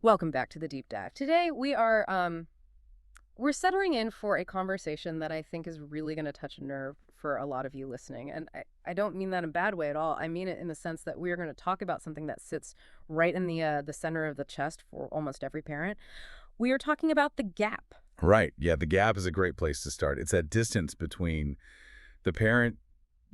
Welcome back to the deep dive. Today we're settling in for a conversation that I think is really going to touch a nerve for a lot of you listening. And I don't mean that in a bad way at all. I mean it in the sense that we're going to talk about something that sits right in the center of the chest for almost every parent. We are talking about the gap. Right. Yeah, the gap is a great place to start. It's that distance between the parent,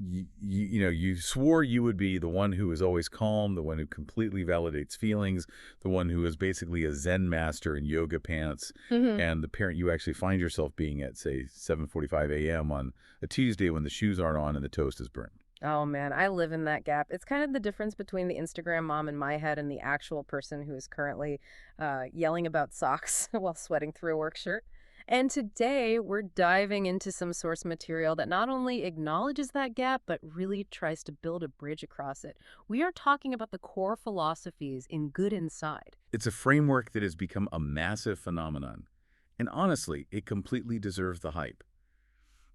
you swore you would be the one who is always calm, the one who completely validates feelings, the one who is basically a Zen master in yoga pants, and the parent you actually find yourself being at, say, 7:45 a.m. on a Tuesday when the shoes aren't on and the toast is burnt. Oh man, I live in that gap. It's kind of the difference between the Instagram mom in my head and the actual person who is currently yelling about socks while sweating through a work shirt. And today we're diving into some source material that not only acknowledges that gap, but really tries to build a bridge across it. We are talking about the core philosophies in Good Inside. It's a framework that has become a massive phenomenon. And honestly, it completely deserves the hype.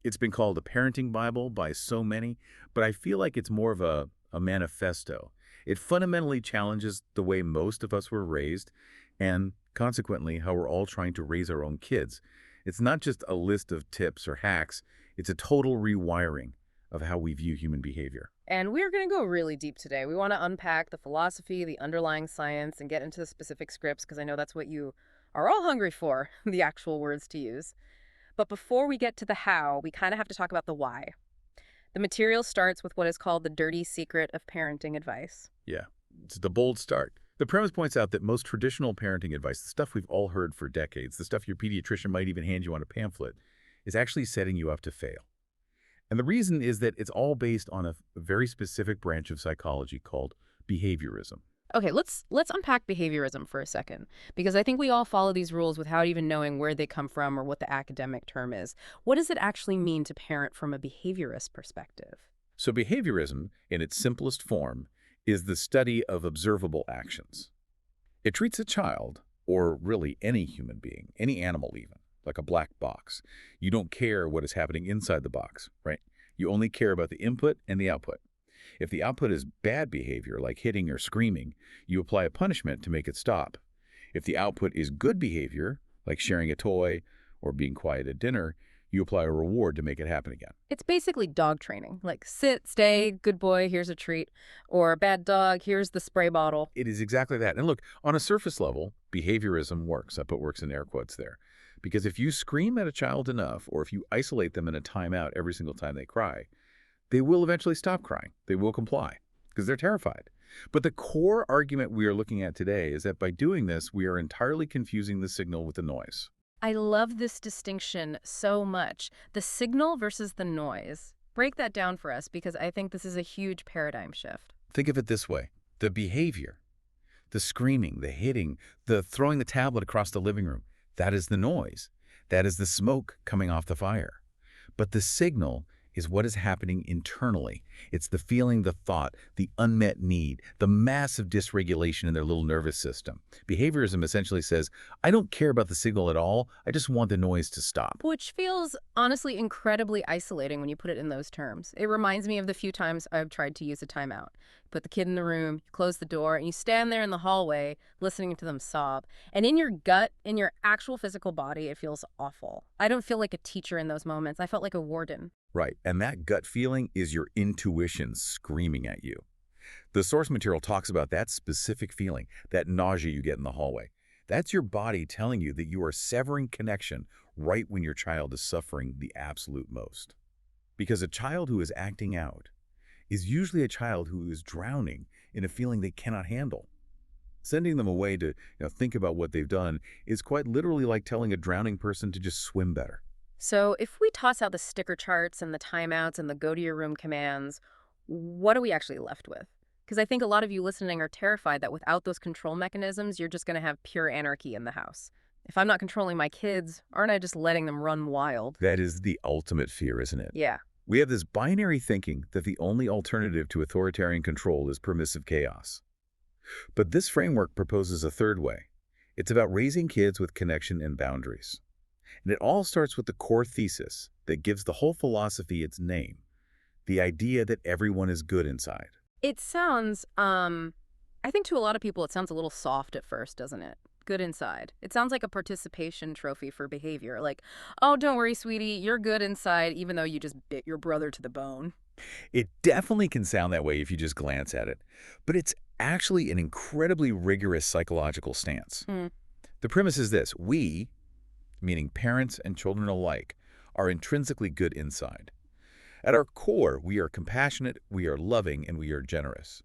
It's been called a parenting Bible by so many, but I feel like it's more of a manifesto. It fundamentally challenges the way most of us were raised and, consequently, how we're all trying to raise our own kids. It's not just a list of tips or hacks. It's a total rewiring of how we view human behavior. And we're going to go really deep today. We want to unpack the philosophy, the underlying science, and get into the specific scripts because I know that's what you are all hungry for, the actual words to use. But before we get to the how, we kind of have to talk about the why. The material starts with what is called the dirty secret of parenting advice. Yeah, it's the bold start. The premise points out that most traditional parenting advice, the stuff we've all heard for decades, the stuff your pediatrician might even hand you on a pamphlet, is actually setting you up to fail. And the reason is that it's all based on a very specific branch of psychology called behaviorism. Okay, let's unpack behaviorism for a second, because I think we all follow these rules without even knowing where they come from or what the academic term is. What does it actually mean to parent from a behaviorist perspective? So behaviorism, in its simplest form, is the study of observable actions. It treats a child, or really any human being, any animal even, like a black box. You don't care what is happening inside the box, right? You only care about the input and the output. If the output is bad behavior, like hitting or screaming, you apply a punishment to make it stop. If the output is good behavior, like sharing a toy or being quiet at dinner, you apply a reward to make it happen again. It's basically dog training, like sit, stay, good boy, here's a treat, or bad dog, here's the spray bottle. It is exactly that. And look, on a surface level, behaviorism works. I put works in air quotes there. Because if you scream at a child enough, or if you isolate them in a timeout every single time they cry, they will eventually stop crying. They will comply because they're terrified. But the core argument we are looking at today is that by doing this, we are entirely confusing the signal with the noise. I love this distinction so much. The signal versus the noise. Break that down for us because I think this is a huge paradigm shift. Think of it this way. The behavior, the screaming, the hitting, the throwing the tablet across the living room, that is the noise. That is the smoke coming off the fire. But the signal is what is happening internally. It's the feeling, the thought, the unmet need, the massive dysregulation in their little nervous system. Behaviorism essentially says, I don't care about the signal at all, I just want the noise to stop. Which feels honestly incredibly isolating when you put it in those terms. It reminds me of the few times I've tried to use a timeout. Put the kid in the room, you close the door, and you stand there in the hallway listening to them sob. And in your gut, in your actual physical body, it feels awful. I don't feel like a teacher in those moments. I felt like a warden. Right, and that gut feeling is your intuition screaming at you. The source material talks about that specific feeling, that nausea you get in the hallway. That's your body telling you that you are severing connection right when your child is suffering the absolute most. Because a child who is acting out is usually a child who is drowning in a feeling they cannot handle. Sending them away to think about what they've done is quite literally like telling a drowning person to just swim better. So if we toss out the sticker charts and the timeouts and the go-to-your-room commands, what are we actually left with? Because I think a lot of you listening are terrified that without those control mechanisms, you're just going to have pure anarchy in the house. If I'm not controlling my kids, aren't I just letting them run wild? That is the ultimate fear, isn't it? Yeah. We have this binary thinking that the only alternative to authoritarian control is permissive chaos. But this framework proposes a third way. It's about raising kids with connection and boundaries. And it all starts with the core thesis that gives the whole philosophy its name, the idea that everyone is good inside. It sounds, I think to a lot of people it sounds a little soft at first, doesn't it? good inside. It sounds like a participation trophy for behavior. Like, oh, don't worry, sweetie, you're good inside, even though you just bit your brother to the bone. It definitely can sound that way if you just glance at it, but it's actually an incredibly rigorous psychological stance. Hmm. The premise is this: we, meaning parents and children alike, are intrinsically good inside. At our core, we are compassionate, we are loving, and we are generous.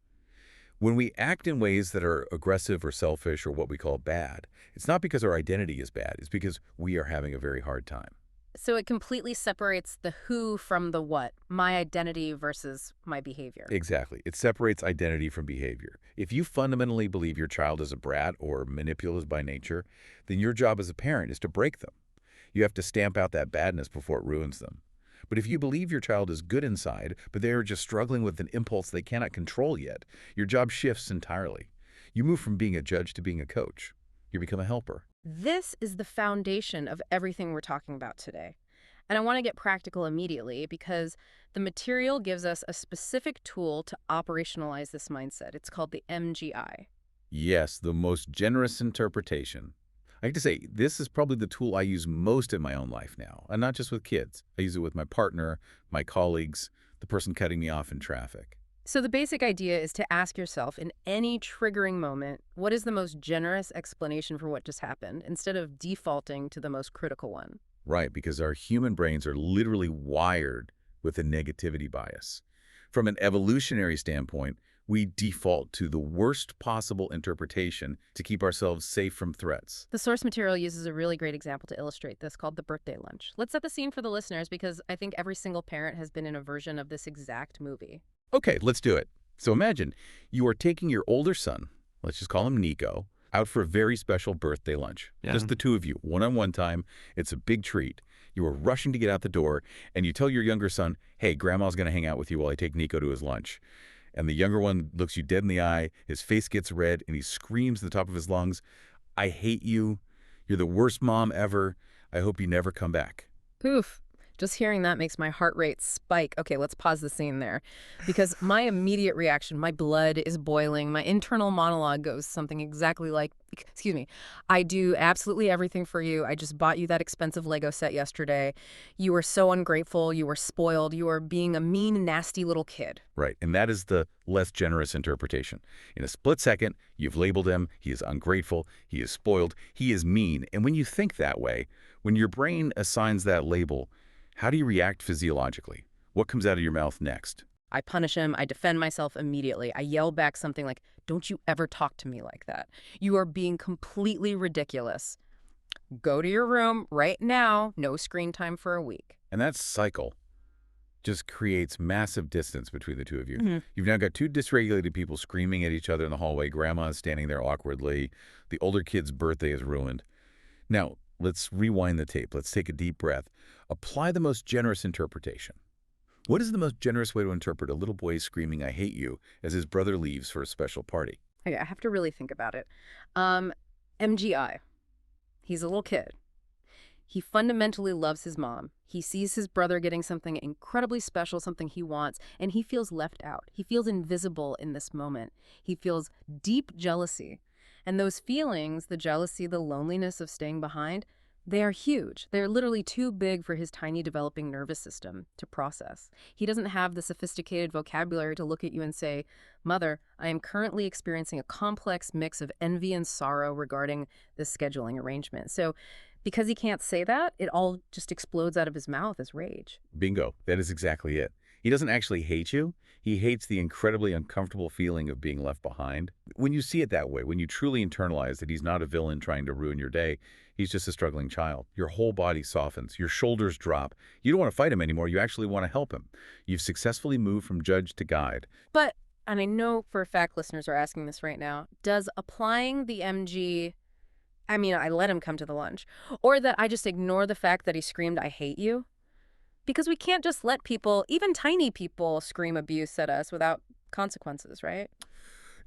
When we act in ways that are aggressive or selfish or what we call bad, it's not because our identity is bad, it's because we are having a very hard time. So it completely separates the who from the what, my identity versus my behavior. Exactly. It separates identity from behavior. If you fundamentally believe your child is a brat or manipulative by nature, then your job as a parent is to break them. You have to stamp out that badness before it ruins them. But if you believe your child is good inside, but they are just struggling with an impulse they cannot control yet, your job shifts entirely. You move from being a judge to being a coach. You become a helper. This is the foundation of everything we're talking about today. And I want to get practical immediately because the material gives us a specific tool to operationalize this mindset. It's called the MGI. Yes, the most generous interpretation. I have to say, this is probably the tool I use most in my own life now, and not just with kids. I use it with my partner, my colleagues, the person cutting me off in traffic. So the basic idea is to ask yourself in any triggering moment, what is the most generous explanation for what just happened, instead of defaulting to the most critical one? Right, because our human brains are literally wired with a negativity bias. From an evolutionary standpoint, we default to the worst possible interpretation to keep ourselves safe from threats. The source material uses a really great example to illustrate this called the birthday lunch. Let's set the scene for the listeners because I think every single parent has been in a version of this exact movie. Okay, let's do it. So imagine you are taking your older son, let's just call him Nico, out for a very special birthday lunch. Yeah. Just the two of you, one-on-one time. It's a big treat. You are rushing to get out the door, and you tell your younger son, hey, Grandma's going to hang out with you while I take Nico to his lunch. And the younger one looks you dead in the eye, his face gets red, and he screams at the top of his lungs, I hate you. You're the worst mom ever. I hope you never come back. Oof. Just hearing that makes my heart rate spike. Okay, let's pause the scene there. Because my immediate reaction, my blood is boiling. My internal monologue goes something exactly like, excuse me, I do absolutely everything for you. I just bought you that expensive Lego set yesterday. You were so ungrateful. You were spoiled. You are being a mean, nasty little kid. Right, and that is the less generous interpretation. In a split second, you've labeled him, he is ungrateful, he is spoiled, he is mean. And when you think that way, when your brain assigns that label, how do you react physiologically? What comes out of your mouth next? I punish him. I defend myself immediately. I yell back something like, don't you ever talk to me like that. You are being completely ridiculous. Go to your room right now. No screen time for a week. And that cycle just creates massive distance between the two of you. Mm-hmm. You've now got two dysregulated people screaming at each other in the hallway. Grandma is standing there awkwardly. The older kid's birthday is ruined. Now, let's rewind the tape. Let's take a deep breath. Apply the most generous interpretation. What is the most generous way to interpret a little boy screaming, I hate you, as his brother leaves for a special party? Okay, I have to really think about it. MGI. He's a little kid. He fundamentally loves his mom. He sees his brother getting something incredibly special, something he wants, and he feels left out. He feels invisible in this moment. He feels deep jealousy. And those feelings, the jealousy, the loneliness of staying behind, they are huge. They're literally too big for his tiny developing nervous system to process. He doesn't have the sophisticated vocabulary to look at you and say, Mother, I am currently experiencing a complex mix of envy and sorrow regarding this scheduling arrangement. So because he can't say that, it all just explodes out of his mouth as rage. Bingo. That is exactly it. He doesn't actually hate you. He hates the incredibly uncomfortable feeling of being left behind. When you see it that way, when you truly internalize that he's not a villain trying to ruin your day, he's just a struggling child, your whole body softens, your shoulders drop. You don't want to fight him anymore. You actually want to help him. You've successfully moved from judge to guide. But, and I know for a fact listeners are asking this right now, does applying the MG, I mean, I let him come to the lunch, or that I just ignore the fact that he screamed, I hate you? Because we can't just let people, even tiny people, scream abuse at us without consequences, right?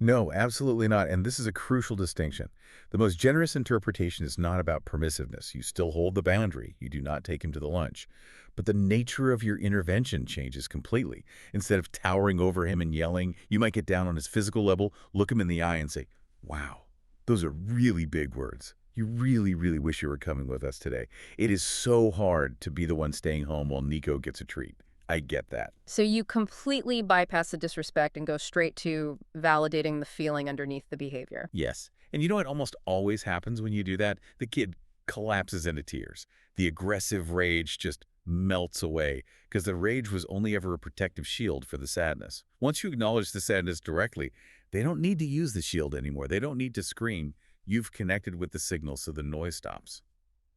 No, absolutely not. And this is a crucial distinction. The most generous interpretation is not about permissiveness. You still hold the boundary. You do not take him to the lunch. But the nature of your intervention changes completely. Instead of towering over him and yelling, you might get down on his physical level, look him in the eye and say, wow, Those are really big words. You really, really wish you were coming with us today. It is so hard to be the one staying home while Nico gets a treat. I get that. So you completely bypass the disrespect and go straight to validating the feeling underneath the behavior. Yes. And you know what almost always happens when you do that? The kid collapses into tears. The aggressive rage just melts away because the rage was only ever a protective shield for the sadness. Once you acknowledge the sadness directly, they don't need to use the shield anymore. They don't need to scream. You've connected with the signal so the noise stops.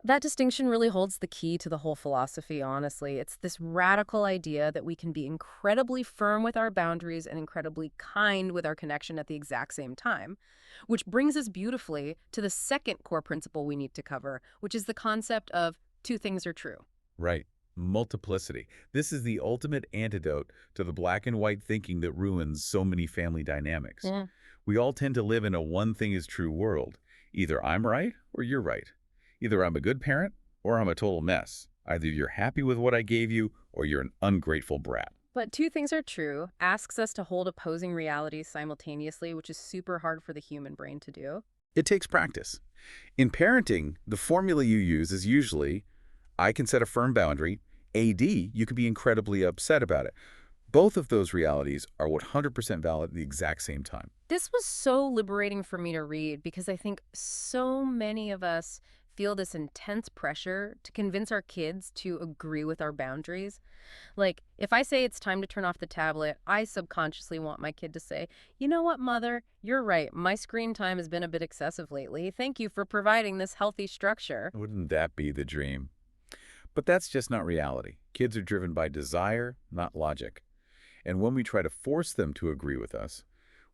That distinction really holds the key to the whole philosophy, honestly. It's this radical idea that we can be incredibly firm with our boundaries and incredibly kind with our connection at the exact same time. Which brings us beautifully to the second core principle we need to cover, which is the concept of two things are true. Right. Multiplicity. This is the ultimate antidote to the black and white thinking that ruins so many family dynamics. Yeah. We all tend to live in a one thing is true world. Either I'm right or you're right. Either I'm a good parent or I'm a total mess. Either you're happy with what I gave you or you're an ungrateful brat. But two things are true asks us to hold opposing realities simultaneously, which is super hard for the human brain to do. It takes practice. In parenting, the formula you use is usually, I can set a firm boundary. AD, you can be incredibly upset about it. Both of those realities are 100% valid at the exact same time. This was so liberating for me to read because I think so many of us feel this intense pressure to convince our kids to agree with our boundaries. Like, if I say it's time to turn off the tablet, I subconsciously want my kid to say, you know what, mother, you're right. My screen time has been a bit excessive lately. Thank you for providing this healthy structure. Wouldn't that be the dream? But that's just not reality. Kids are driven by desire, not logic. And when we try to force them to agree with us,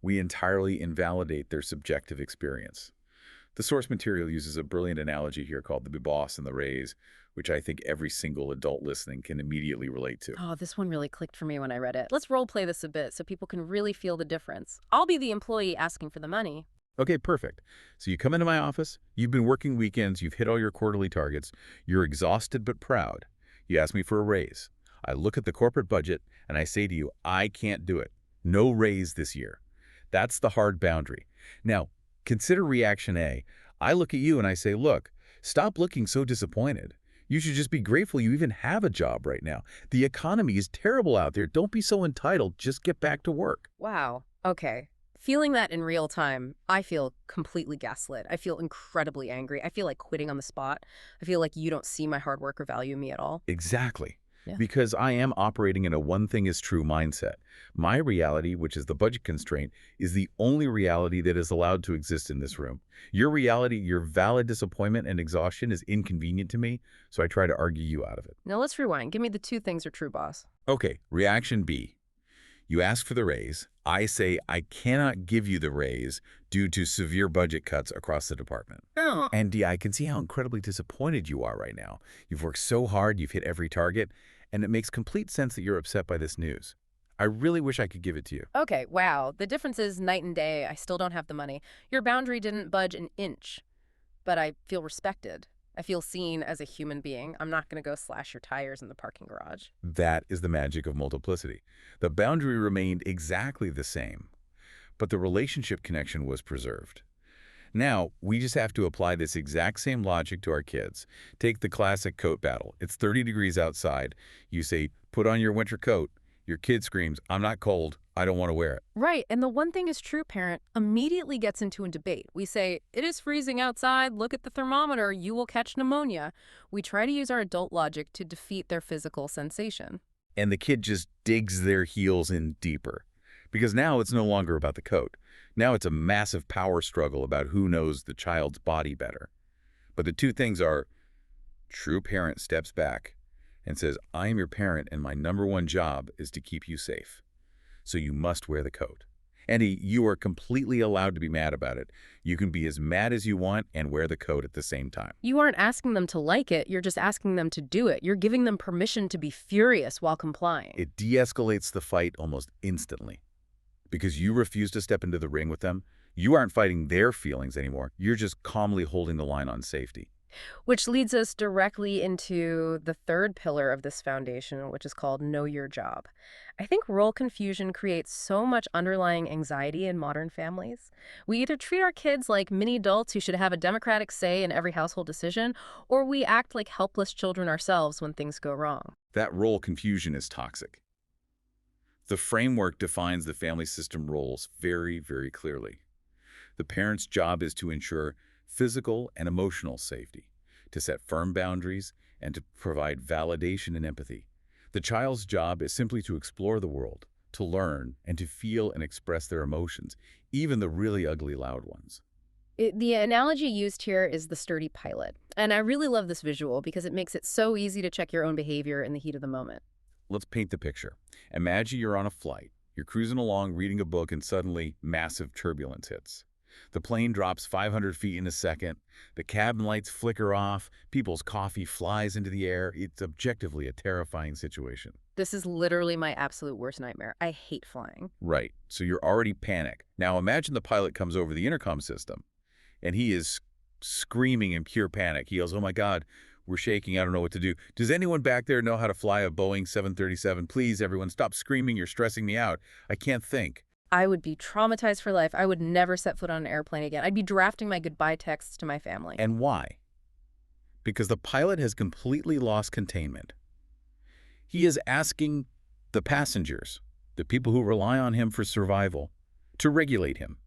we entirely invalidate their subjective experience. The source material uses a brilliant analogy here called the boss and the raise, which I think every single adult listening can immediately relate to. Oh, this one really clicked for me when I read it. Let's role play this a bit so people can really feel the difference. I'll be the employee asking for the money. Okay, perfect. So you come into my office, you've been working weekends, you've hit all your quarterly targets, you're exhausted but proud. You ask me for a raise. I look at the corporate budget and I say to you, I can't do it. No raise this year. That's the hard boundary. Now, consider reaction A. I look at you and I say, look, stop looking so disappointed. You should just be grateful you even have a job right now. The economy is terrible out there. Don't be so entitled. Just get back to work. Wow. Okay. Feeling that in real time, I feel completely gaslit. I feel incredibly angry. I feel like quitting on the spot. I feel like you don't see my hard work or value me at all. Exactly. Yeah. Because I am operating in a one thing is true mindset. My reality, which is the budget constraint, is the only reality that is allowed to exist in this room. Your reality, your valid disappointment and exhaustion is inconvenient to me, so I try to argue you out of it. Now let's rewind. Give me the two things are true, boss. Okay, reaction B. You ask for the raise. I say I cannot give you the raise due to severe budget cuts across the department. Oh. And D, I can see how incredibly disappointed you are right now. You've worked so hard, you've hit every target, and it makes complete sense that you're upset by this news. I really wish I could give it to you. Okay, wow. The difference is night and day. I still don't have the money. Your boundary didn't budge an inch, but I feel respected. I feel seen as a human being. I'm not going to go slash your tires in the parking garage. That is the magic of multiplicity. The boundary remained exactly the same, but the relationship connection was preserved. Now, we just have to apply this exact same logic to our kids. Take the classic coat battle. It's 30 degrees outside. You say, put on your winter coat. Your kid screams, I'm not cold. I don't want to wear it. Right, and the one thing is true parent immediately gets into a debate. We say, it is freezing outside, look at the thermometer, you will catch pneumonia. We try to use our adult logic to defeat their physical sensation. And the kid just digs their heels in deeper. Because now it's no longer about the coat. Now it's a massive power struggle about who knows the child's body better. But the two things are, true parent steps back and says, I am your parent and my number one job is to keep you safe. So you must wear the coat. Andy, you are completely allowed to be mad about it. You can be as mad as you want and wear the coat at the same time. You aren't asking them to like it, you're just asking them to do it. You're giving them permission to be furious while complying. It de-escalates the fight almost instantly. Because you refuse to step into the ring with them, you aren't fighting their feelings anymore. You're just calmly holding the line on safety. Which leads us directly into the third pillar of this foundation, which is called Know Your Job. I think role confusion creates so much underlying anxiety in modern families. We either treat our kids like mini adults who should have a democratic say in every household decision, or we act like helpless children ourselves when things go wrong. That role confusion is toxic. The framework defines the family system roles very, very clearly. The parent's job is to ensure physical and emotional safety, to set firm boundaries, and to provide validation and empathy. The child's job is simply to explore the world, to learn, and to feel and express their emotions, even the really ugly loud ones. The analogy used here is the sturdy pilot. And I really love this visual because it makes it so easy to check your own behavior in the heat of the moment. Let's paint the picture. Imagine you're on a flight. You're cruising along, reading a book, and suddenly massive turbulence hits. The plane drops 500 feet in a second. The cabin lights flicker off. People's coffee flies into the air. It's objectively a terrifying situation. This is literally my absolute worst nightmare. I hate flying. Right. So you're already panicked. Now imagine the pilot comes over the intercom system, and he is screaming in pure panic. He yells, "Oh my God, we're shaking. I don't know what to do. Does anyone back there know how to fly a Boeing 737? Please, everyone, stop screaming. You're stressing me out. I can't think." I would be traumatized for life. I would never set foot on an airplane again. I'd be drafting my goodbye texts to my family. And why? Because the pilot has completely lost containment. He is asking the passengers, the people who rely on him for survival, to regulate him.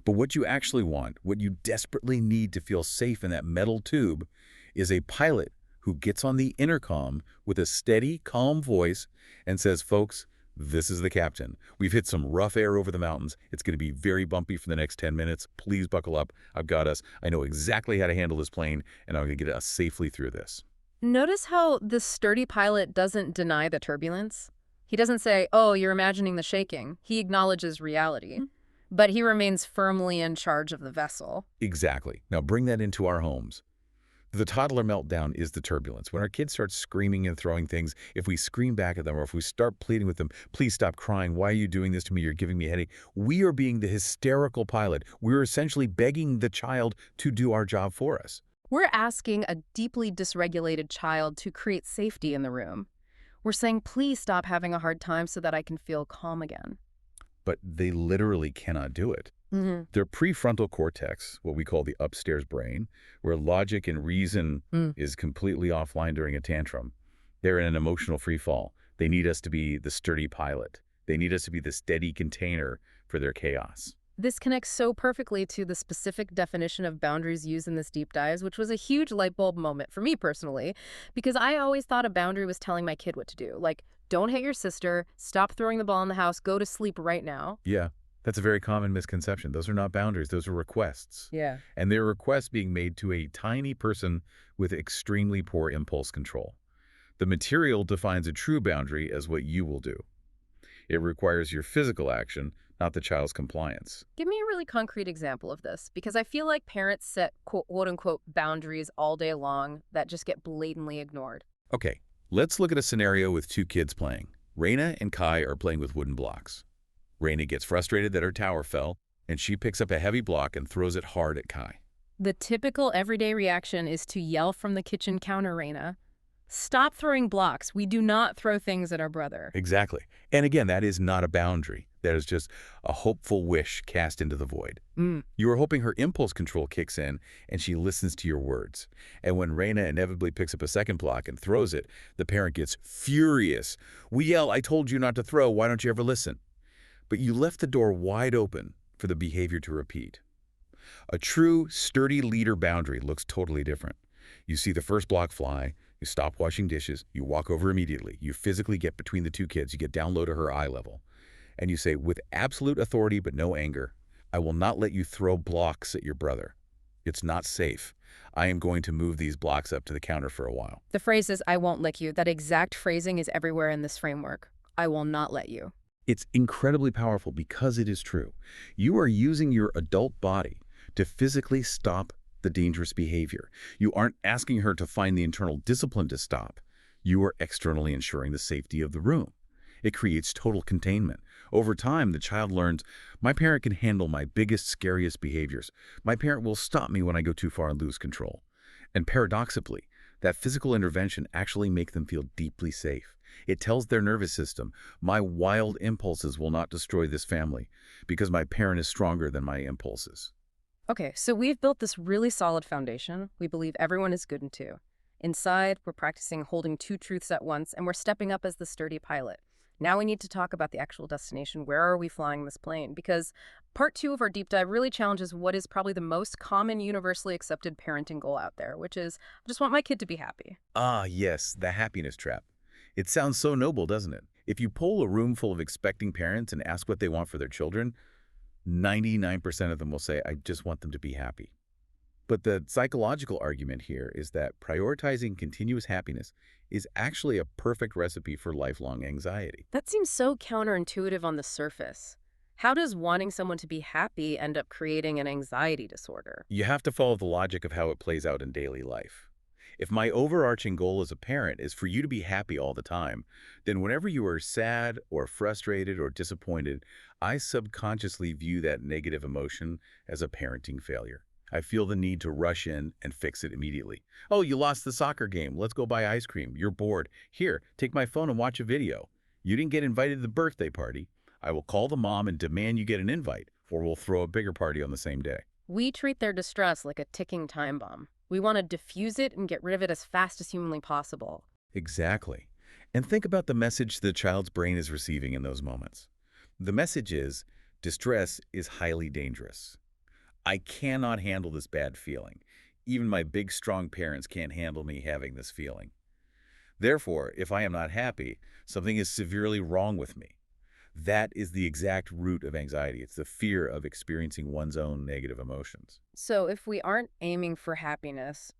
But what you actually want, what you desperately need to feel safe in that metal tube, is a pilot who gets on the intercom with a steady, calm voice and says, "Folks, this is the captain. We've hit some rough air over the mountains. It's going to be very bumpy for the next 10 minutes. Please buckle up. I've got us. I know exactly how to handle this plane, and I'm going to get us safely through this." Notice how the sturdy pilot doesn't deny the turbulence. He doesn't say, "Oh, you're imagining the shaking." He acknowledges reality, but he remains firmly in charge of the vessel. Exactly. Now bring that into our homes. The toddler meltdown is the turbulence. When our kids start screaming and throwing things, if we scream back at them or if we start pleading with them, "Please stop crying. Why are you doing this to me? You're giving me a headache." We are being the hysterical pilot. We're essentially begging the child to do our job for us. We're asking a deeply dysregulated child to create safety in the room. We're saying, "Please stop having a hard time so that I can feel calm again." But they literally cannot do it. Their prefrontal cortex, what we call the upstairs brain, where logic and reason is completely offline during a tantrum, they're in an emotional free fall. They need us to be the sturdy pilot. They need us to be the steady container for their chaos. This connects so perfectly to the specific definition of boundaries used in this deep dive, which was a huge light bulb moment for me personally, because I always thought a boundary was telling my kid what to do. Like, don't hit your sister, stop throwing the ball in the house, go to sleep right now. Yeah, that's a very common misconception. Those are not boundaries. Those are requests. Yeah. And they're requests being made to a tiny person with extremely poor impulse control. The material defines a true boundary as what you will do. It requires your physical action, not the child's compliance. Give me a really concrete example of this, because I feel like parents set quote-unquote boundaries all day long that just get blatantly ignored. Okay, let's look at a scenario with two kids playing. Raina and Kai are playing with wooden blocks. Raina gets frustrated that her tower fell, and she picks up a heavy block and throws it hard at Kai. The typical everyday reaction is to yell from the kitchen counter, "Raina, stop throwing blocks. We do not throw things at our brother." Exactly. And again, that is not a boundary. That is just a hopeful wish cast into the void. You are hoping her impulse control kicks in and she listens to your words. And when Raina inevitably picks up a second block and throws it, the parent gets furious. We yell, "I told you not to throw. Why don't you ever listen?" But you left the door wide open for the behavior to repeat. A true, sturdy leader boundary looks totally different. You see the first block fly, you stop washing dishes, you walk over immediately, you physically get between the two kids, you get down low to her eye level, and you say, with absolute authority but no anger, "I will not let you throw blocks at your brother. It's not safe. I am going to move these blocks up to the counter for a while." The phrase is, "I won't lick you." That exact phrasing is everywhere in this framework. I will not let you. It's incredibly powerful because it is true. You are using your adult body to physically stop the dangerous behavior. You aren't asking her to find the internal discipline to stop. You are externally ensuring the safety of the room. It creates total containment. Over time, the child learns, my parent can handle my biggest, scariest behaviors. My parent will stop me when I go too far and lose control. And paradoxically, that physical intervention actually makes them feel deeply safe. It tells their nervous system, my wild impulses will not destroy this family because my parent is stronger than my impulses. Okay, so we've built this really solid foundation. We believe everyone is good and two. Inside, we're practicing holding two truths at once, and we're stepping up as the sturdy pilot. Now we need to talk about the actual destination. Where are we flying this plane? Because part two of our deep dive really challenges what is probably the most common universally accepted parenting goal out there, which is I just want my kid to be happy. Ah, yes, the happiness trap. It sounds so noble, doesn't it? If you poll a room full of expecting parents and ask what they want for their children, 99% of them will say, I just want them to be happy. But the psychological argument here is that prioritizing continuous happiness is actually a perfect recipe for lifelong anxiety. That seems so counterintuitive on the surface. How does wanting someone to be happy end up creating an anxiety disorder? You have to follow the logic of how it plays out in daily life. If my overarching goal as a parent is for you to be happy all the time, then whenever you are sad or frustrated or disappointed, I subconsciously view that negative emotion as a parenting failure. I feel the need to rush in and fix it immediately. Oh, you lost the soccer game. Let's go buy ice cream. You're bored. Here, take my phone and watch a video. You didn't get invited to the birthday party. I will call the mom and demand you get an invite, or we'll throw a bigger party on the same day. We treat their distress like a ticking time bomb. We want to diffuse it and get rid of it as fast as humanly possible. Exactly. And think about the message the child's brain is receiving in those moments. The message is, distress is highly dangerous. I cannot handle this bad feeling. Even my big, strong parents can't handle me having this feeling. Therefore, if I am not happy, something is severely wrong with me. That is the exact root of anxiety. It's the fear of experiencing one's own negative emotions. So if we aren't aiming for happiness,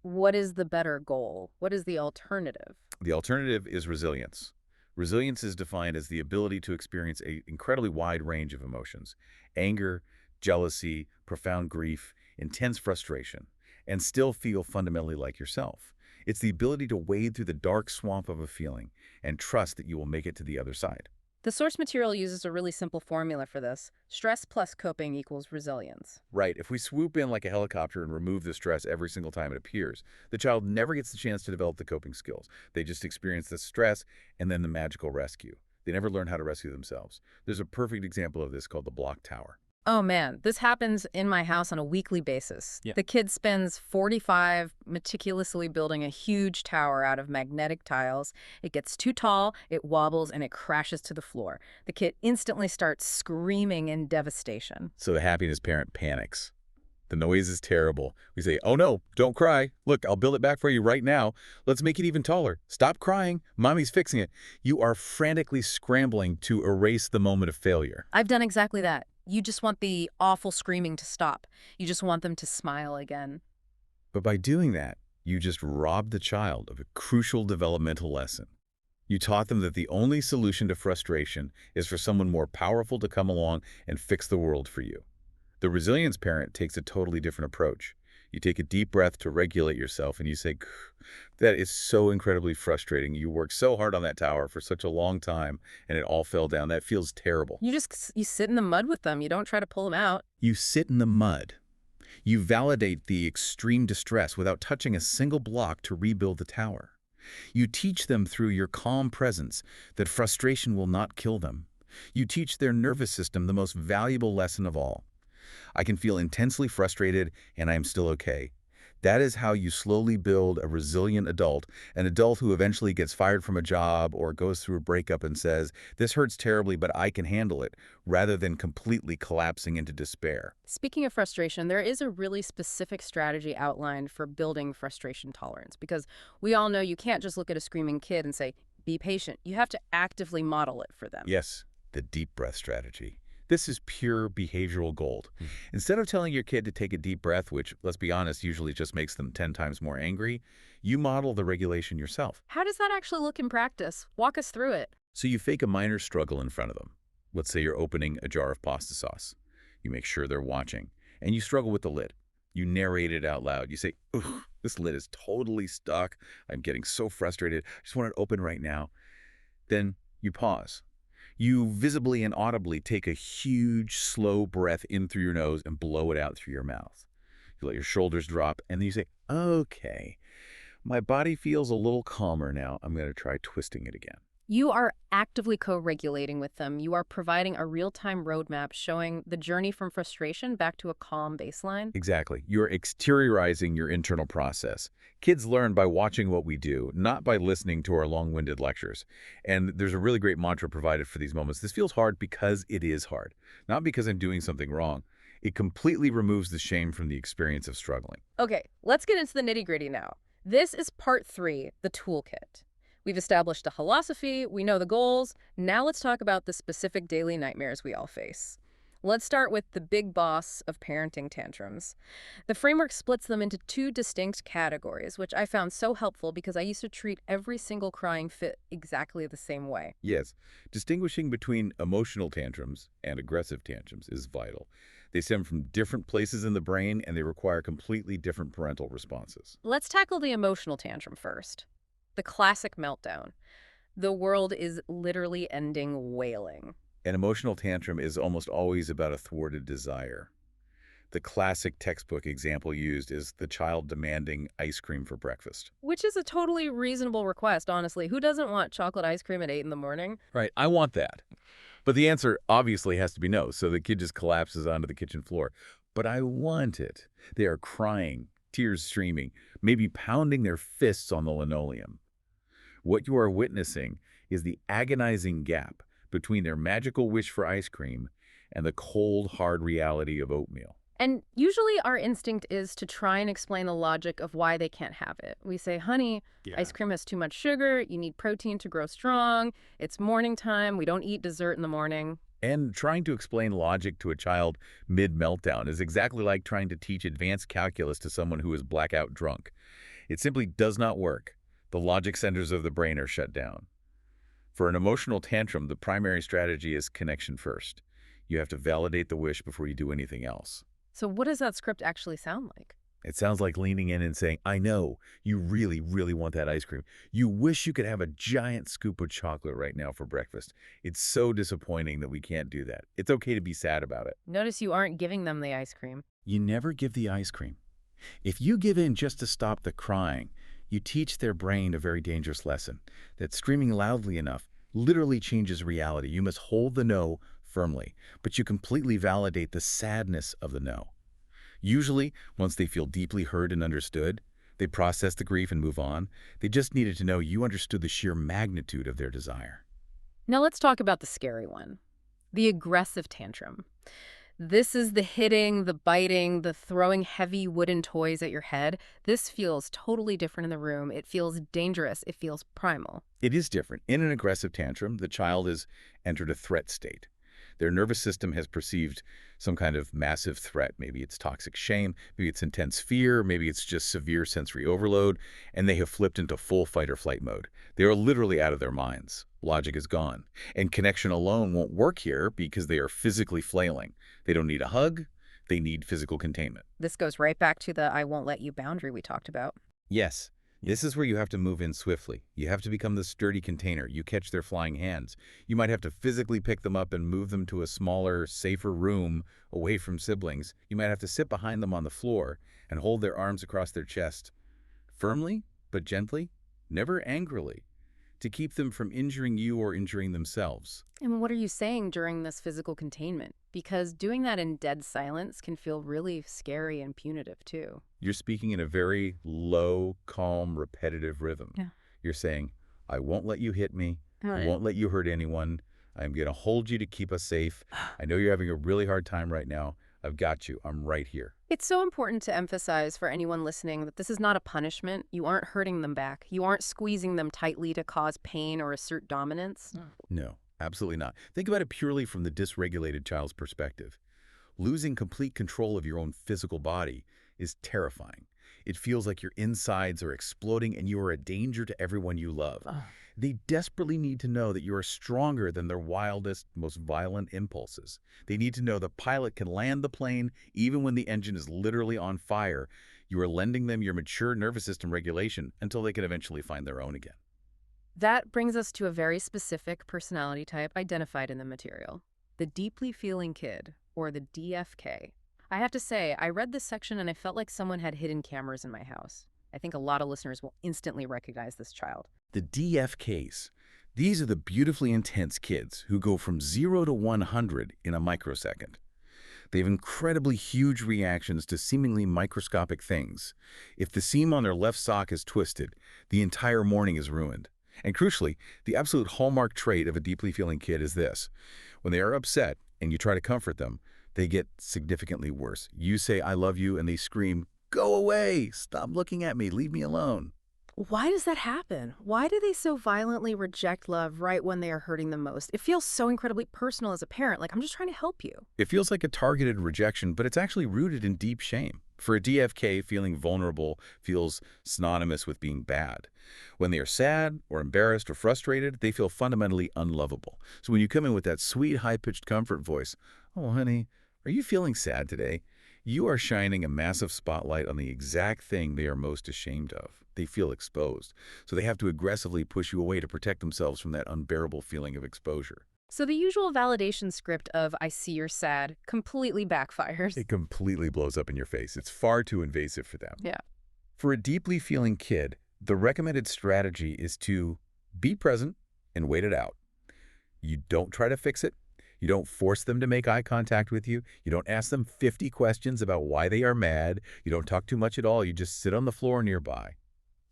what is the better goal? What is the alternative? The alternative is resilience. Resilience is defined as the ability to experience an incredibly wide range of emotions: anger, jealousy, profound grief, intense frustration, and still feel fundamentally like yourself. It's the ability to wade through the dark swamp of a feeling and trust that you will make it to the other side. The source material uses a really simple formula for this. Stress plus coping equals resilience. Right, if we swoop in like a helicopter and remove the stress every single time it appears, the child never gets the chance to develop the coping skills. They just experience the stress and then the magical rescue. They never learn how to rescue themselves. There's a perfect example of this called the block tower. Oh man, this happens in my house on a weekly basis. Yeah. The kid spends 45 meticulously building a huge tower out of magnetic tiles. It gets too tall, it wobbles, and it crashes to the floor. The kid instantly starts screaming in devastation. So the happiness parent panics. The noise is terrible. We say, oh no, don't cry. Look, I'll build it back for you right now. Let's make it even taller. Stop crying. Mommy's fixing it. You are frantically scrambling to erase the moment of failure. I've done exactly that. You just want the awful screaming to stop. You just want them to smile again. But by doing that, you just robbed the child of a crucial developmental lesson. You taught them that the only solution to frustration is for someone more powerful to come along and fix the world for you. The resilience parent takes a totally different approach. You take a deep breath to regulate yourself and you say, that is so incredibly frustrating. You worked so hard on that tower for such a long time and it all fell down. That feels terrible. You sit in the mud with them. You don't try to pull them out. You sit in the mud. You validate the extreme distress without touching a single block to rebuild the tower. You teach them through your calm presence that frustration will not kill them. You teach their nervous system the most valuable lesson of all. I can feel intensely frustrated and I am still okay. That is how you slowly build a resilient adult, an adult who eventually gets fired from a job or goes through a breakup and says, this hurts terribly, but I can handle it, rather than completely collapsing into despair. Speaking of frustration, there is a really specific strategy outlined for building frustration tolerance, because we all know you can't just look at a screaming kid and say, be patient. You have to actively model it for them. Yes, the deep breath strategy. This is pure behavioral gold. Instead of telling your kid to take a deep breath, which, let's be honest, usually just makes them 10 times more angry, you model the regulation yourself. How does that actually look in practice? Walk us through it. So you fake a minor struggle in front of them. Let's say you're opening a jar of pasta sauce. You make sure they're watching, and you struggle with the lid. You narrate it out loud. You say, "Ugh, this lid is totally stuck. I'm getting so frustrated. I just want it open right now." Then you pause. You visibly and audibly take a huge, slow breath in through your nose and blow it out through your mouth. You let your shoulders drop, and then you say, okay, my body feels a little calmer now. I'm going to try twisting it again. You are actively co-regulating with them. You are providing a real-time roadmap showing the journey from frustration back to a calm baseline. Exactly. You're exteriorizing your internal process. Kids learn by watching what we do, not by listening to our long-winded lectures. And there's a really great mantra provided for these moments. This feels hard because it is hard, not because I'm doing something wrong. It completely removes the shame from the experience of struggling. Okay, let's get into the nitty-gritty now. This is part 3, the toolkit. We've established the philosophy, we know the goals. Now let's talk about the specific daily nightmares we all face. Let's start with the big boss of parenting tantrums. The framework splits them into 2 distinct categories, which I found so helpful because I used to treat every single crying fit exactly the same way. Yes, distinguishing between emotional tantrums and aggressive tantrums is vital. They stem from different places in the brain, and they require completely different parental responses. Let's tackle the emotional tantrum first. The classic meltdown. The world is literally ending wailing. An emotional tantrum is almost always about a thwarted desire. The classic textbook example used is the child demanding ice cream for breakfast. Which is a totally reasonable request, honestly. Who doesn't want chocolate ice cream at 8 in the morning? Right, I want that. But the answer obviously has to be no, so the kid just collapses onto the kitchen floor. But I want it. They are crying, tears streaming, maybe pounding their fists on the linoleum. What you are witnessing is the agonizing gap between their magical wish for ice cream and the cold, hard reality of oatmeal. And usually our instinct is to try and explain the logic of why they can't have it. We say, honey, ice cream has too much sugar. You need protein to grow strong. It's morning time. We don't eat dessert in the morning. And trying to explain logic to a child mid-meltdown is exactly like trying to teach advanced calculus to someone who is blackout drunk. It simply does not work. The logic centers of the brain are shut down. For an emotional tantrum, the primary strategy is connection first. You have to validate the wish before you do anything else. So what does that script actually sound like? It sounds like leaning in and saying, I know, you really, really want that ice cream. You wish you could have a giant scoop of chocolate right now for breakfast. It's so disappointing that we can't do that. It's okay to be sad about it. Notice you aren't giving them the ice cream. You never give the ice cream. If you give in just to stop the crying, you teach their brain a very dangerous lesson, that screaming loudly enough literally changes reality. You must hold the no firmly, but you completely validate the sadness of the no. Usually, once they feel deeply heard and understood, they process the grief and move on. They just needed to know you understood the sheer magnitude of their desire. Now let's talk about the scary one, the aggressive tantrum. This is the hitting, the biting, the throwing heavy wooden toys at your head. This feels totally different in the room. It feels dangerous. It feels primal. It is different. In an aggressive tantrum, the child has entered a threat state. Their nervous system has perceived some kind of massive threat. Maybe it's toxic shame, maybe it's intense fear, maybe it's just severe sensory overload, and they have flipped into full fight or flight mode. They are literally out of their minds. Logic is gone. And connection alone won't work here because they are physically flailing. They don't need a hug, they need physical containment. This goes right back to the I won't let you boundary we talked about. Yes. This is where you have to move in swiftly. You have to become the sturdy container. You catch their flying hands. You might have to physically pick them up and move them to a smaller, safer room away from siblings. You might have to sit behind them on the floor and hold their arms across their chest. Firmly, but gently, never angrily, to keep them from injuring you or injuring themselves. And what are you saying during this physical containment? Because doing that in dead silence can feel really scary and punitive, too. You're speaking in a very low, calm, repetitive rhythm. Yeah. You're saying, I won't let you hit me. I won't let you hurt anyone. I'm going to hold you to keep us safe. I know you're having a really hard time right now. I've got you. I'm right here. It's so important to emphasize for anyone listening that this is not a punishment. You aren't hurting them back. You aren't squeezing them tightly to cause pain or assert dominance. No, absolutely not. Think about it purely from the dysregulated child's perspective. Losing complete control of your own physical body is terrifying. It feels like your insides are exploding and you are a danger to everyone you love. They desperately need to know that you are stronger than their wildest, most violent impulses. They need to know the pilot can land the plane even when the engine is literally on fire. You are lending them your mature nervous system regulation until they can eventually find their own again. That brings us to a very specific personality type identified in the material, the deeply feeling kid, or the DFK. I have to say, I read this section and I felt like someone had hidden cameras in my house. I think a lot of listeners will instantly recognize this child. The DFKs. These are the beautifully intense kids who go from 0 to 100 in a microsecond. They have incredibly huge reactions to seemingly microscopic things. If the seam on their left sock is twisted, the entire morning is ruined. And crucially, the absolute hallmark trait of a deeply feeling kid is this. When they are upset and you try to comfort them, they get significantly worse. You say, "I love you," and they scream, "Go away! Stop looking at me! Leave me alone!" Why does that happen? Why do they so violently reject love right when they are hurting the most? It feels so incredibly personal as a parent, like I'm just trying to help you. It feels like a targeted rejection, but it's actually rooted in deep shame. For a DFK, feeling vulnerable feels synonymous with being bad. When they are sad or embarrassed or frustrated, they feel fundamentally unlovable. So when you come in with that sweet, high-pitched comfort voice, "Oh, honey, are you feeling sad today?" you are shining a massive spotlight on the exact thing they are most ashamed of. They feel exposed, so they have to aggressively push you away to protect themselves from that unbearable feeling of exposure. So the usual validation script of "I see you're sad" completely backfires. It completely blows up in your face. It's far too invasive for them. Yeah. For a deeply feeling kid, the recommended strategy is to be present and wait it out. You don't try to fix it. You don't force them to make eye contact with you. You don't ask them 50 questions about why they are mad. You don't talk too much at all. You just sit on the floor nearby.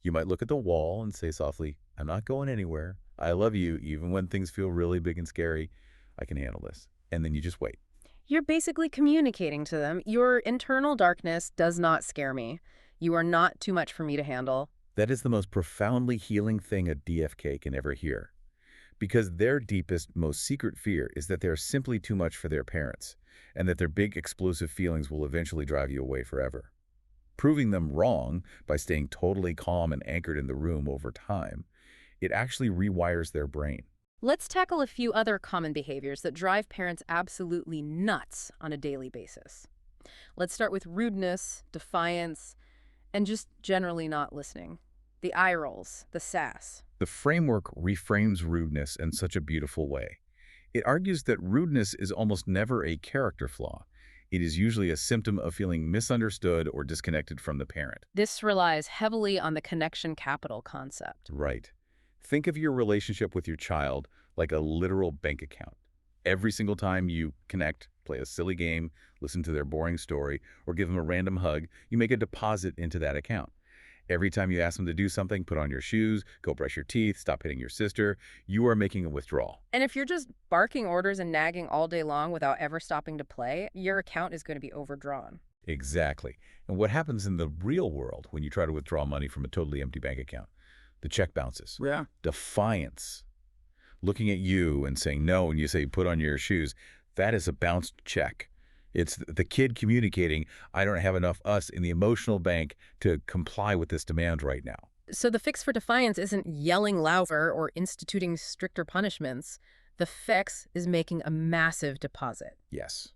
You might look at the wall and say softly, "I'm not going anywhere. I love you even when things feel really big and scary. I can handle this." And then you just wait. You're basically communicating to them, "Your internal darkness does not scare me. You are not too much for me to handle." That is the most profoundly healing thing a DFK can ever hear. Because their deepest, most secret fear is that they are simply too much for their parents, and that their big, explosive feelings will eventually drive you away forever. Proving them wrong by staying totally calm and anchored in the room over time, it actually rewires their brain. Let's tackle a few other common behaviors that drive parents absolutely nuts on a daily basis. Let's start with rudeness, defiance, and just generally not listening. The eye rolls, the sass. The framework reframes rudeness in such a beautiful way. It argues that rudeness is almost never a character flaw. It is usually a symptom of feeling misunderstood or disconnected from the parent. This relies heavily on the connection capital concept. Right. Think of your relationship with your child like a literal bank account. Every single time you connect, play a silly game, listen to their boring story, or give them a random hug, you make a deposit into that account. Every time you ask them to do something, put on your shoes, go brush your teeth, stop hitting your sister, you are making a withdrawal. And if you're just barking orders and nagging all day long without ever stopping to play, your account is going to be overdrawn. Exactly. And what happens in the real world when you try to withdraw money from a totally empty bank account? The check bounces. Yeah. Defiance. Looking at you and saying no, and you say, "Put on your shoes," that is a bounced check. It's the kid communicating, "I don't have enough us in the emotional bank to comply with this demand right now." So the fix for defiance isn't yelling louder or instituting stricter punishments. The fix is making a massive deposit. Yes.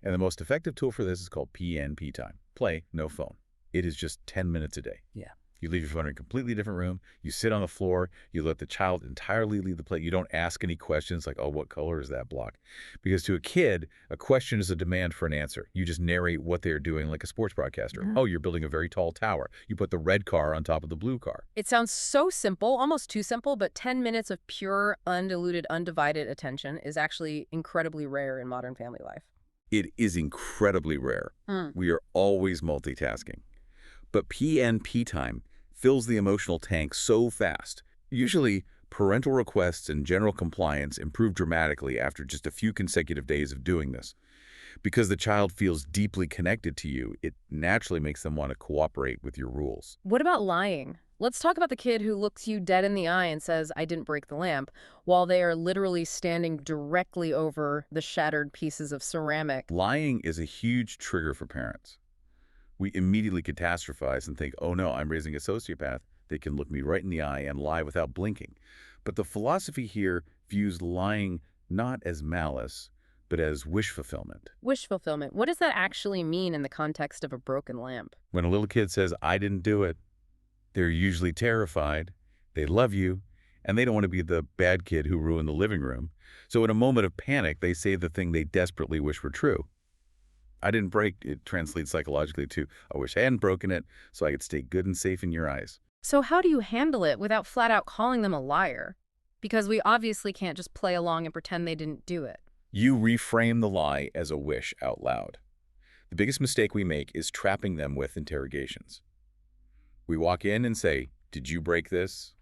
And the most effective tool for this is called PNP time. Play, no phone. It is just 10 minutes a day. Yeah. You leave your phone in a completely different room. You sit on the floor. You let the child entirely lead the play. You don't ask any questions like, "Oh, what color is that block?" Because to a kid, a question is a demand for an answer. You just narrate what they're doing like a sports broadcaster. Yeah. "Oh, you're building a very tall tower. You put the red car on top of the blue car." It sounds so simple, almost too simple, but 10 minutes of pure, undiluted, undivided attention is actually incredibly rare in modern family life. It is incredibly rare. Mm. We are always multitasking. But PNP time fills the emotional tank so fast. Usually, parental requests and general compliance improve dramatically after just a few consecutive days of doing this. Because the child feels deeply connected to you, it naturally makes them want to cooperate with your rules. What about lying? Let's talk about the kid who looks you dead in the eye and says, "I didn't break the lamp," while they are literally standing directly over the shattered pieces of ceramic. Lying is a huge trigger for parents. We immediately catastrophize and think, "Oh no, I'm raising a sociopath. They can look me right in the eye and lie without blinking." But the philosophy here views lying not as malice, but as wish fulfillment. Wish fulfillment. What does that actually mean in the context of a broken lamp? When a little kid says, "I didn't do it," they're usually terrified, they love you, and they don't want to be the bad kid who ruined the living room. So in a moment of panic, they say the thing they desperately wish were true. I didn't break it translates psychologically to, I wish I hadn't broken it so I could stay good and safe in your eyes. So how do you handle it without flat out calling them a liar? Because we obviously can't just play along and pretend they didn't do it. You reframe the lie as a wish out loud. The biggest mistake we make is trapping them with interrogations. We walk in and say, "Did you break this?"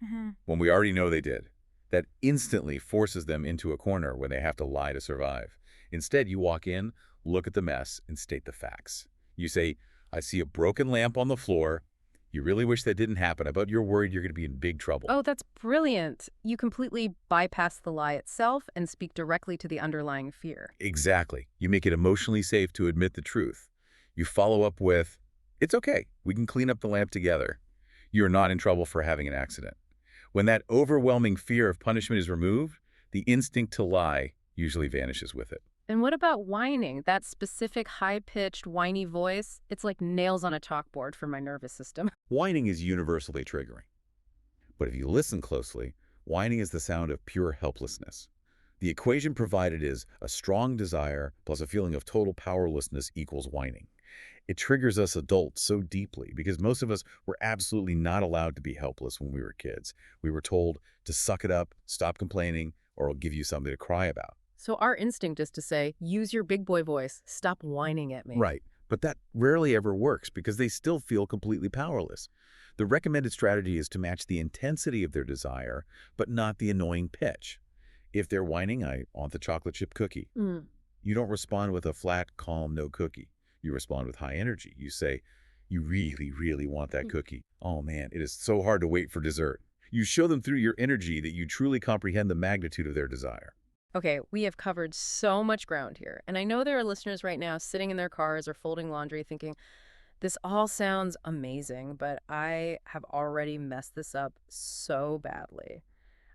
when we already know they did. That instantly forces them into a corner where they have to lie to survive. Instead, you walk in, look at the mess, and state the facts. You say, "I see a broken lamp on the floor. You really wish that didn't happen. I bet you're worried you're going to be in big trouble." Oh, that's brilliant. You completely bypass the lie itself and speak directly to the underlying fear. Exactly. You make it emotionally safe to admit the truth. You follow up with, "It's okay. We can clean up the lamp together. You're not in trouble for having an accident." When that overwhelming fear of punishment is removed, the instinct to lie usually vanishes with it. And what about whining? That specific high-pitched, whiny voice? It's like nails on a chalkboard for my nervous system. Whining is universally triggering. But if you listen closely, whining is the sound of pure helplessness. The equation provided is a strong desire plus a feeling of total powerlessness equals whining. It triggers us adults so deeply because most of us were absolutely not allowed to be helpless when we were kids. We were told to suck it up, stop complaining, or I'll give you something to cry about. So our instinct is to say, use your big boy voice. Stop whining at me. Right. But that rarely ever works because they still feel completely powerless. The recommended strategy is to match the intensity of their desire, but not the annoying pitch. If they're whining, "I want the chocolate chip cookie," you don't respond with a flat, calm, "no cookie." You respond with high energy. You say, "You really, really want that cookie. Oh man, it is so hard to wait for dessert." You show them through your energy that you truly comprehend the magnitude of their desire. Okay, we have covered so much ground here. And I know there are listeners right now sitting in their cars or folding laundry thinking, this all sounds amazing, but I have already messed this up so badly.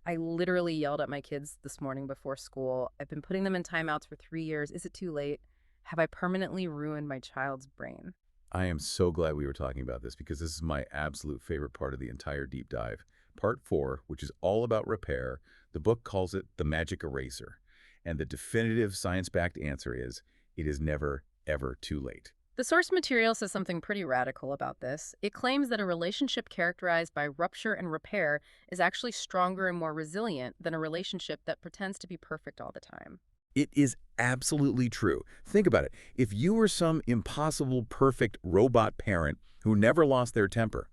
I literally yelled at my kids this morning before school. I've been putting them in timeouts for 3 years. Is it too late? Have I permanently ruined my child's brain? I am so glad we were talking about this because this is my absolute favorite part of the entire deep dive. Part 4, which is all about repair, the book calls it the magic eraser. And the definitive science-backed answer is, it is never, ever too late. The source material says something pretty radical about this. It claims that a relationship characterized by rupture and repair is actually stronger and more resilient than a relationship that pretends to be perfect all the time. It is absolutely true. Think about it. If you were some impossible, perfect robot parent who never lost their temper,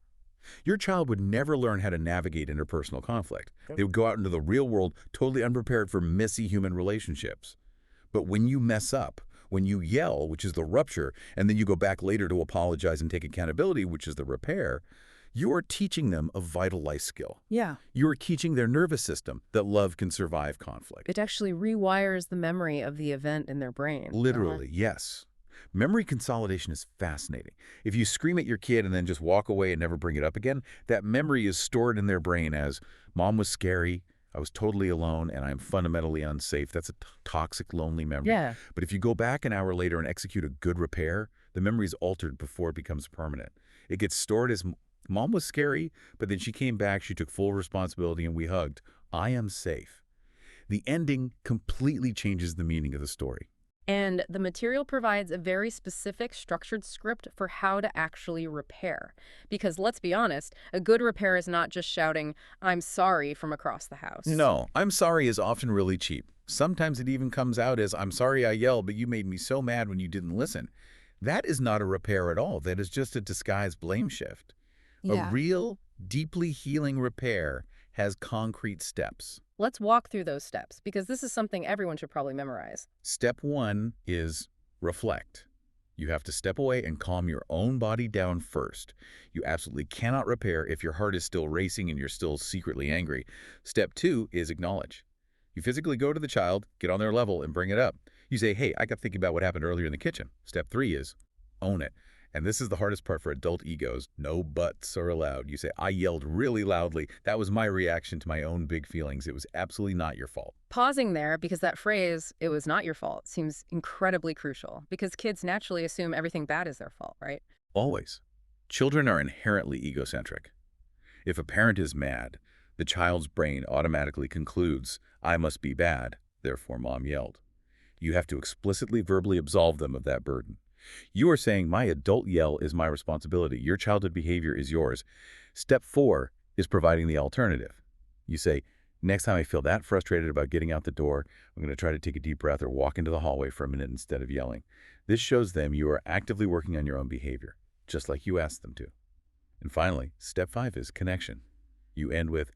your child would never learn how to navigate interpersonal conflict. They would go out into the real world totally unprepared for messy human relationships. But when you mess up, when you yell, which is the rupture, and then you go back later to apologize and take accountability, which is the repair, you are teaching them a vital life skill. Yeah. You are teaching their nervous system that love can survive conflict. It actually rewires the memory of the event in their brain. Literally, yes. Memory consolidation is fascinating. If you scream at your kid and then just walk away and never bring it up again, that memory is stored in their brain as, "Mom was scary, I was totally alone, and I'm fundamentally unsafe." That's a toxic, lonely memory. Yeah. But if you go back an hour later and execute a good repair, the memory is altered before it becomes permanent. It gets stored as, "Mom was scary, but then she came back, she took full responsibility, and we hugged. I am safe." The ending completely changes the meaning of the story. And the material provides a very specific structured script for how to actually repair. Because let's be honest, a good repair is not just shouting, "I'm sorry," from across the house. No, "I'm sorry" is often really cheap. Sometimes it even comes out as, "I'm sorry I yelled, but you made me so mad when you didn't listen." That is not a repair at all. That is just a disguised blame shift. Yeah. A real, deeply healing repair has concrete steps. Let's walk through those steps, because this is something everyone should probably memorize. Step 1 is reflect. You have to step away and calm your own body down first. You absolutely cannot repair if your heart is still racing and you're still secretly angry. Step 2 is acknowledge. You physically go to the child, get on their level, and bring it up. You say, "Hey, I got thinking about what happened earlier in the kitchen." Step 3 is own it. And this is the hardest part for adult egos. No buts are allowed. You say, "I yelled really loudly. That was my reaction to my own big feelings. It was absolutely not your fault." Pausing there, because that phrase, "it was not your fault," seems incredibly crucial, because kids naturally assume everything bad is their fault, right? Always. Children are inherently egocentric. If a parent is mad, the child's brain automatically concludes, "I must be bad, therefore Mom yelled." You have to explicitly verbally absolve them of that burden. You are saying my adult yell is my responsibility. Your childhood behavior is yours. Step 4 is providing the alternative. You say, next time I feel that frustrated about getting out the door, I'm going to try to take a deep breath or walk into the hallway for a minute instead of yelling. This shows them you are actively working on your own behavior, just like you asked them to. And finally, step 5 is connection. You end with,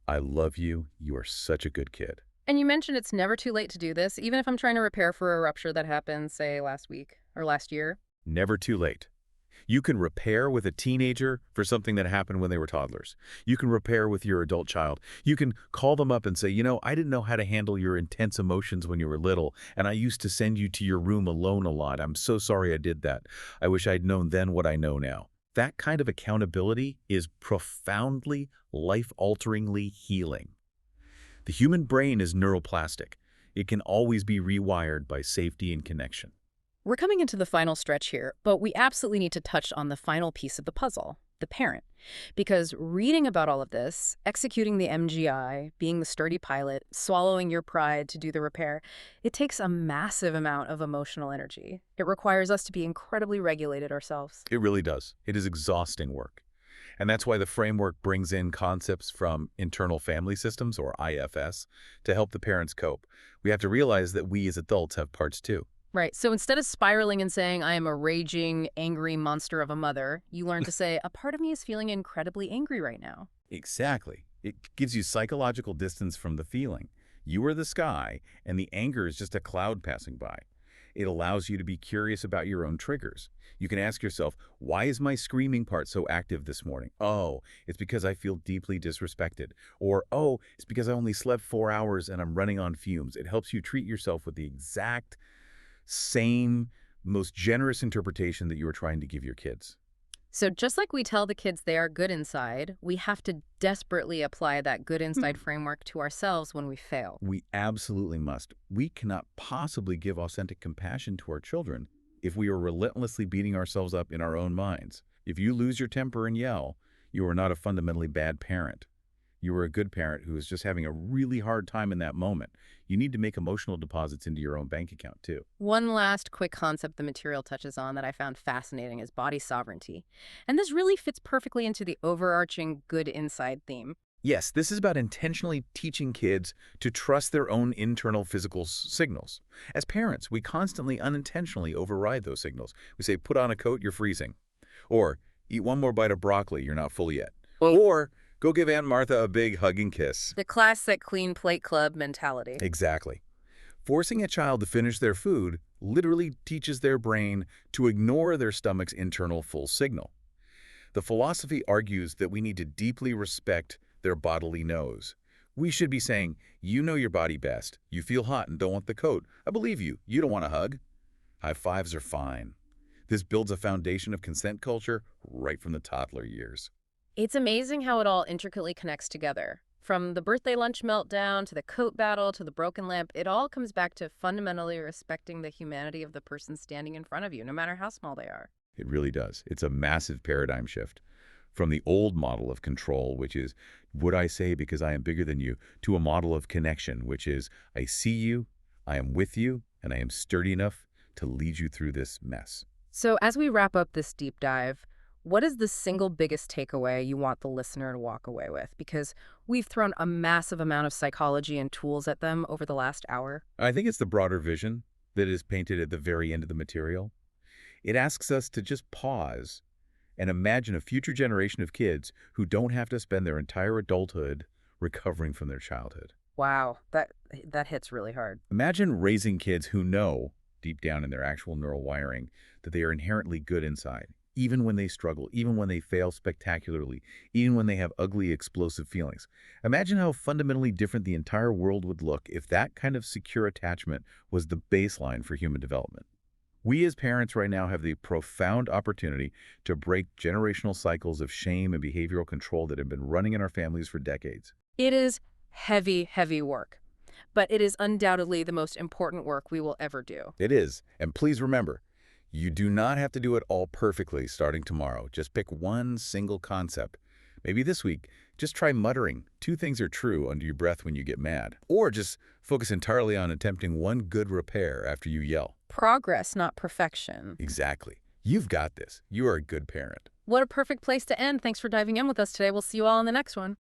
I love you. You are such a good kid. And you mentioned it's never too late to do this, even if I'm trying to repair for a rupture that happened, say, last week or last year. Never too late. You can repair with a teenager for something that happened when they were toddlers. You can repair with your adult child. You can call them up and say, I didn't know how to handle your intense emotions when you were little, and I used to send you to your room alone a lot. I'm so sorry I did that. I wish I'd known then what I know now. That kind of accountability is profoundly, life-alteringly healing. The human brain is neuroplastic. It can always be rewired by safety and connection. We're coming into the final stretch here, but we absolutely need to touch on the final piece of the puzzle, the parent. Because reading about all of this, executing the MGI, being the sturdy pilot, swallowing your pride to do the repair, it takes a massive amount of emotional energy. It requires us to be incredibly regulated ourselves. It really does. It is exhausting work. And that's why the framework brings in concepts from internal family systems, or IFS, to help the parents cope. We have to realize that we as adults have parts too. Right. So instead of spiraling and saying, I am a raging, angry monster of a mother, you learn to say, a part of me is feeling incredibly angry right now. Exactly. It gives you psychological distance from the feeling. You are the sky, and the anger is just a cloud passing by. It allows you to be curious about your own triggers. You can ask yourself, why is my screaming part so active this morning? Oh, it's because I feel deeply disrespected. Or, oh, it's because I only slept 4 hours and I'm running on fumes. It helps you treat yourself with the exact same, most generous interpretation that you were trying to give your kids. So just like we tell the kids they are good inside, we have to desperately apply that good inside framework to ourselves when we fail. We absolutely must. We cannot possibly give authentic compassion to our children if we are relentlessly beating ourselves up in our own minds. If you lose your temper and yell, you are not a fundamentally bad parent. You are a good parent who is just having a really hard time in that moment. You need to make emotional deposits into your own bank account, too. One last quick concept the material touches on that I found fascinating is body sovereignty. And this really fits perfectly into the overarching good inside theme. Yes, this is about intentionally teaching kids to trust their own internal physical signals. As parents, we constantly unintentionally override those signals. We say, put on a coat, you're freezing. Or, eat one more bite of broccoli, you're not full yet. Or, go give Aunt Martha a big hugging kiss. The classic clean plate club mentality. Exactly. Forcing a child to finish their food literally teaches their brain to ignore their stomach's internal full signal. The philosophy argues that we need to deeply respect their bodily nose. We should be saying, you know your body best. You feel hot and don't want the coat. I believe you. You don't want a hug. High fives are fine. This builds a foundation of consent culture right from the toddler years. It's amazing how it all intricately connects together. From the birthday lunch meltdown to the coat battle to the broken lamp, it all comes back to fundamentally respecting the humanity of the person standing in front of you, no matter how small they are. It really does. It's a massive paradigm shift. From the old model of control, which is, what I say because I am bigger than you, to a model of connection, which is, I see you, I am with you, and I am sturdy enough to lead you through this mess. So as we wrap up this deep dive, what is the single biggest takeaway you want the listener to walk away with? Because we've thrown a massive amount of psychology and tools at them over the last hour. I think it's the broader vision that is painted at the very end of the material. It asks us to just pause and imagine a future generation of kids who don't have to spend their entire adulthood recovering from their childhood. Wow, that hits really hard. Imagine raising kids who know, deep down in their actual neural wiring, that they are inherently good inside, even when they struggle, even when they fail spectacularly, even when they have ugly, explosive feelings. Imagine how fundamentally different the entire world would look if that kind of secure attachment was the baseline for human development. We as parents right now have the profound opportunity to break generational cycles of shame and behavioral control that have been running in our families for decades. It is heavy, heavy work, but it is undoubtedly the most important work we will ever do. It is. And please remember, you do not have to do it all perfectly starting tomorrow. Just pick one single concept. Maybe this week, just try muttering 2 things are true under your breath when you get mad. Or just focus entirely on attempting one good repair after you yell. Progress, not perfection. Exactly. You've got this. You are a good parent. What a perfect place to end. Thanks for diving in with us today. We'll see you all in the next one.